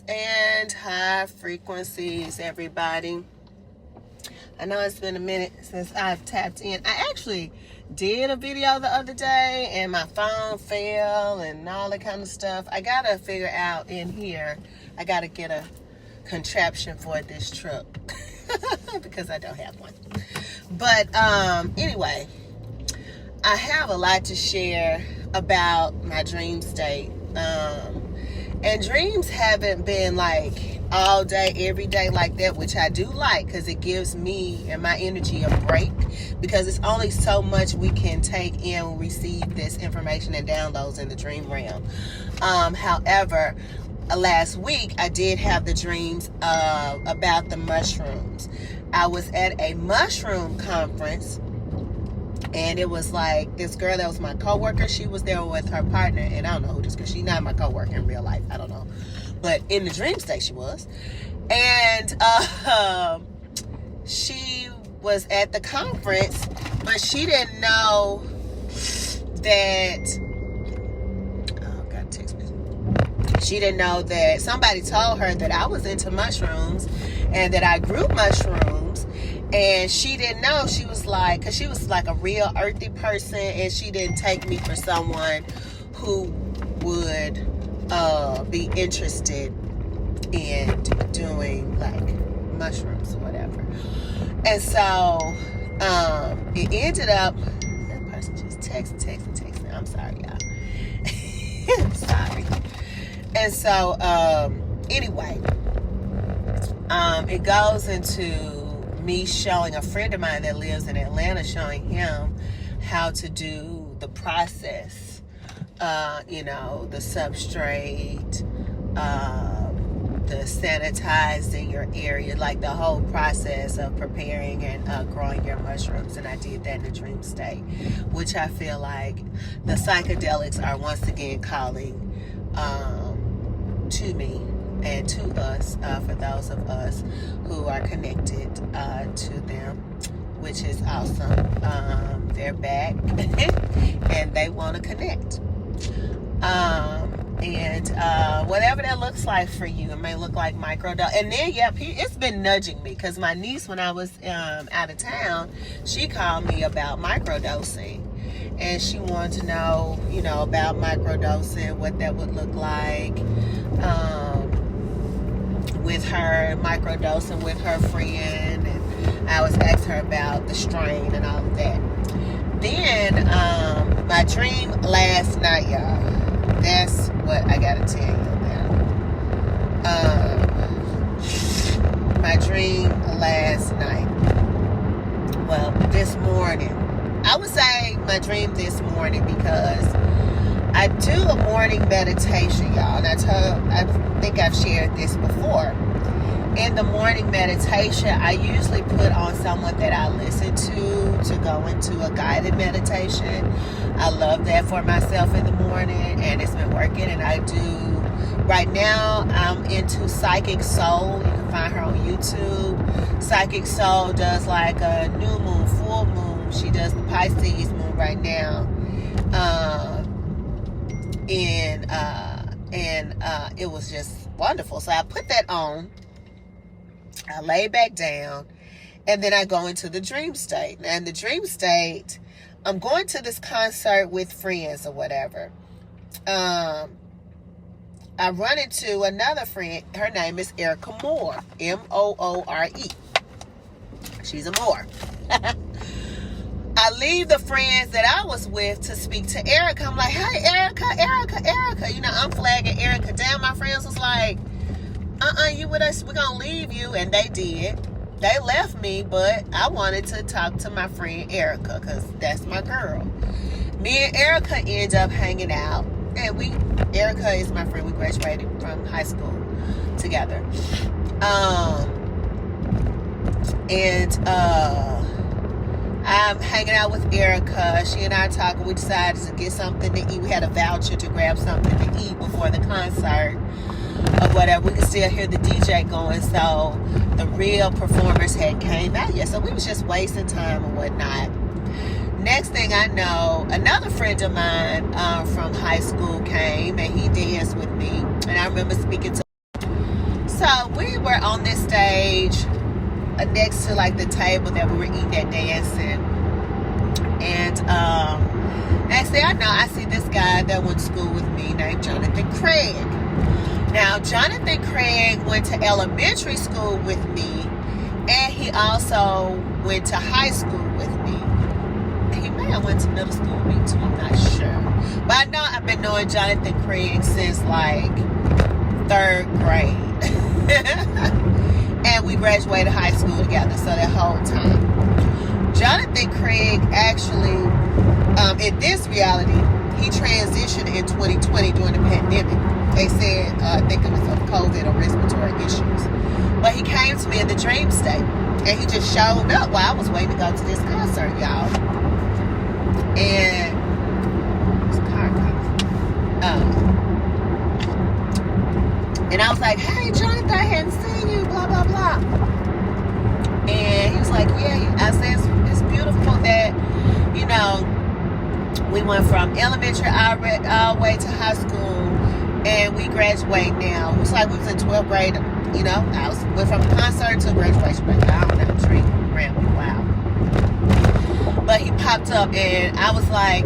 and high frequencies, everybody. I know it's been a minute since I've tapped in. I actually did a video the other day and my phone fell and all that kind of stuff. I gotta figure out in here, I gotta get a contraption for this truck because I don't have one. But anyway, I have a lot to share about my dream state. And dreams haven't been like all day, every day like that, which I do like because it gives me and my energy a break, because it's only so much we can take in when we receive this information and downloads in the dream realm. However, last week I did have the dreams about the mushrooms. I was at a mushroom conference, and it was like this girl that was my coworker. She was there with her partner, and I don't know who this, because she's not my coworker in real life. I don't know, but in the dream state she was. And she was at the conference, but she didn't know that. Oh, got a text message. She didn't know that somebody told her that I was into mushrooms and that I grew mushrooms. And she didn't know. She was like, because she was like a real earthy person, and she didn't take me for someone who would be interested in doing like mushrooms or whatever. And so it ended up, that person just texting. I'm sorry, y'all. I'm sorry. And so anyway, it goes into me showing a friend of mine that lives in Atlanta, showing him how to do the process, the substrate, the sanitizing your area, like the whole process of preparing and growing your mushrooms. And I did that in the dream state, which I feel like the psychedelics are once again calling to me and to us, for those of us who are connected to them, which is awesome. They're back and they want to connect. And whatever that looks like for you, it may look like microdose. And then, it's been nudging me, because my niece, when I was out of town, she called me about microdosing. And she wanted to know, about microdosing, what that would look like. With her microdosing with her friend, and I was asking her about the strain and all of that. Then my dream last night, y'all, that's what I gotta tell you about. My dream last night, well, this morning, I would say my dream this morning, because I do a morning meditation, y'all, and I think I've shared this before. In the morning meditation, I usually put on someone that I listen to go into a guided meditation. I love that for myself in the morning, and it's been working. And I do, right now, I'm into Psychic Soul. You can find her on YouTube. Psychic Soul does like a new moon, full moon. She does the Pisces moon right now. And it was just wonderful. So I put that on, I lay back down, and then I go into the dream state. Now in the dream state, I'm going to this concert with friends or whatever. I run into another friend. Her name is Erica Moore, Moore. She's a Moore. I leave the friends that I was with to speak to Erica. I'm like, hey, Erica. I'm flagging Erica down. My friends was like, you with us? We're going to leave you. And they did. They left me, but I wanted to talk to my friend Erica, because that's my girl. Me and Erica end up hanging out. And Erica is my friend. We graduated from high school together. I'm hanging out with Erica. She and I are talking. We decided to get something to eat. We had a voucher to grab something to eat before the concert or whatever. We could still hear the DJ going. So the real performers had came out yet. So we was just wasting time and whatnot. Next thing I know, another friend of mine from high school came, and he danced with me. And I remember speaking to on this stage next to like the table that we were eating at dancing. And next thing I know, I see this guy that went to school with me named Johnathan Craig. Now, Johnathan Craig went to elementary school with me, and he also went to high school with me. He may have went to middle school with me too, I'm not sure. But I know I've been knowing Johnathan Craig since like 3rd grade. And we graduated high school together, so that whole time. Johnathan Craig actually, in this reality, he transitioned in 2020 during the pandemic. They said, I think it was of COVID or respiratory issues. But he came to me in the dream state. And he just showed up while I was waiting to go to this concert, y'all. And this car and I was like, hey, Johnathan, I hadn't seen you, blah, blah, blah. And he was like, yeah. I said, it's beautiful that, you know, we went from elementary all the way to high school, and we graduate now. It was like we was in 12th grade, you know. Went from concert to graduation. But I don't know, drink around me, wow. But he popped up, and I was like,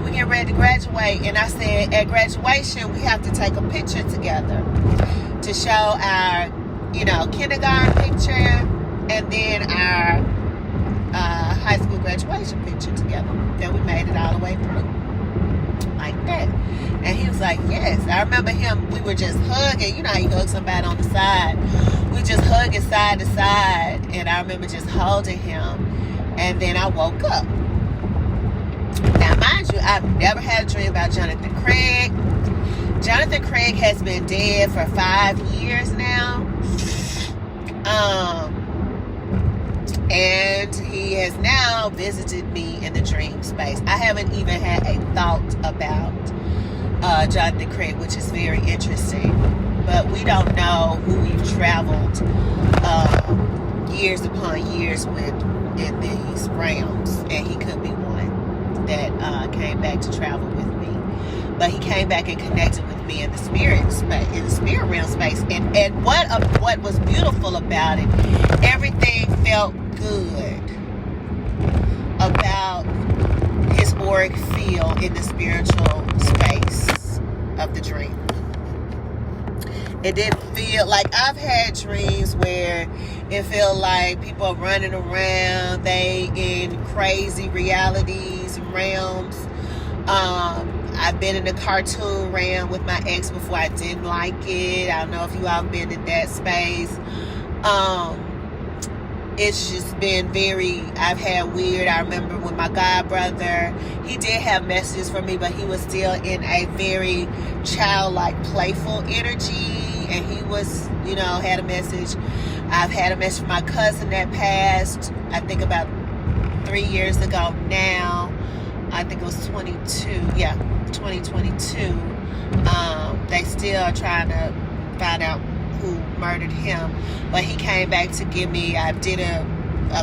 we getting ready to graduate. And I said, at graduation, we have to take a picture together to show our, you know, kindergarten picture, and then our high school graduation picture together. Then we made it all the way through. Like that. And he was like, yes. I remember him, we were just hugging. You know how you hug somebody on the side. We just hugging side to side. And I remember just holding him. And then I woke up. Now, mind you, I've never had a dream about Johnathan Craig. Johnathan Craig has been dead for 5 years now. And he has now visited me in the dream space. I haven't even had a thought about Johnathan Craig, which is very interesting. But we don't know who we've traveled years upon years with in these realms. And he could be one that came back to travel with me. But he came back and connected with me in the spirit space, in the spirit realm space. And what was beautiful about it, everything felt good about his auric field in the spiritual space of the dream. It didn't feel like, I've had dreams where it felt like people are running around, they in crazy realities, realms. I've been in the cartoon realm with my ex before. I didn't like it. I don't know if you all have been in that space. It's just been I've had weird. I remember when my god brother, he did have messages for me, but he was still in a very childlike, playful energy. And he was, you know, had a message. I've had a message from my cousin that passed, I think about 3 years ago now. I think it was 2022. They still are trying to find out who murdered him. But he came back to give me, I did a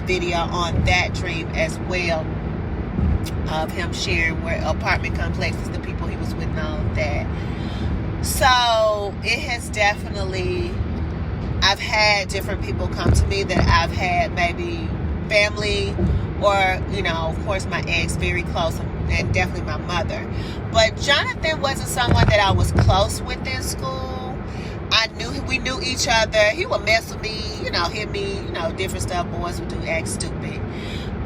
video on that dream as well, of him sharing where apartment complexes, the people he was with and all of that. So it has definitely, I've had different people come to me that I've had maybe family or, you know, of course my ex, very close, and definitely my mother. But Johnathan wasn't someone that I was close with in school. We knew each other. He would mess with me, you know, hit me, you know, different stuff. Boys would do, act stupid.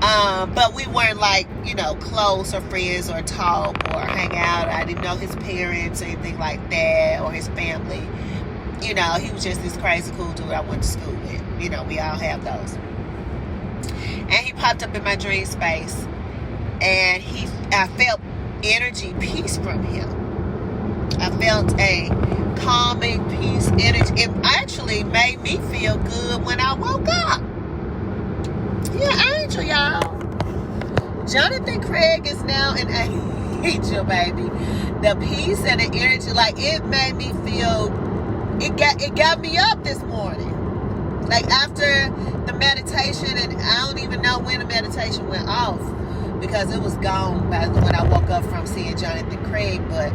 But we weren't like, you know, close or friends or talk or hang out. I didn't know his parents or anything like that, or his family. You know, he was just this crazy cool dude I went to school with. You know, we all have those. And he popped up in my dream space, and I felt energy, peace from him. I felt a calming peace, energy. It actually made me feel good when I woke up. Yeah, angel, y'all. Johnathan Craig is now an angel, baby. The peace and the energy, like, it made me feel, it got me up this morning. Like, after the meditation, and I don't even know when the meditation went off, because it was gone by when I woke up from seeing Johnathan Craig. But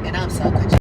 and I'm so good.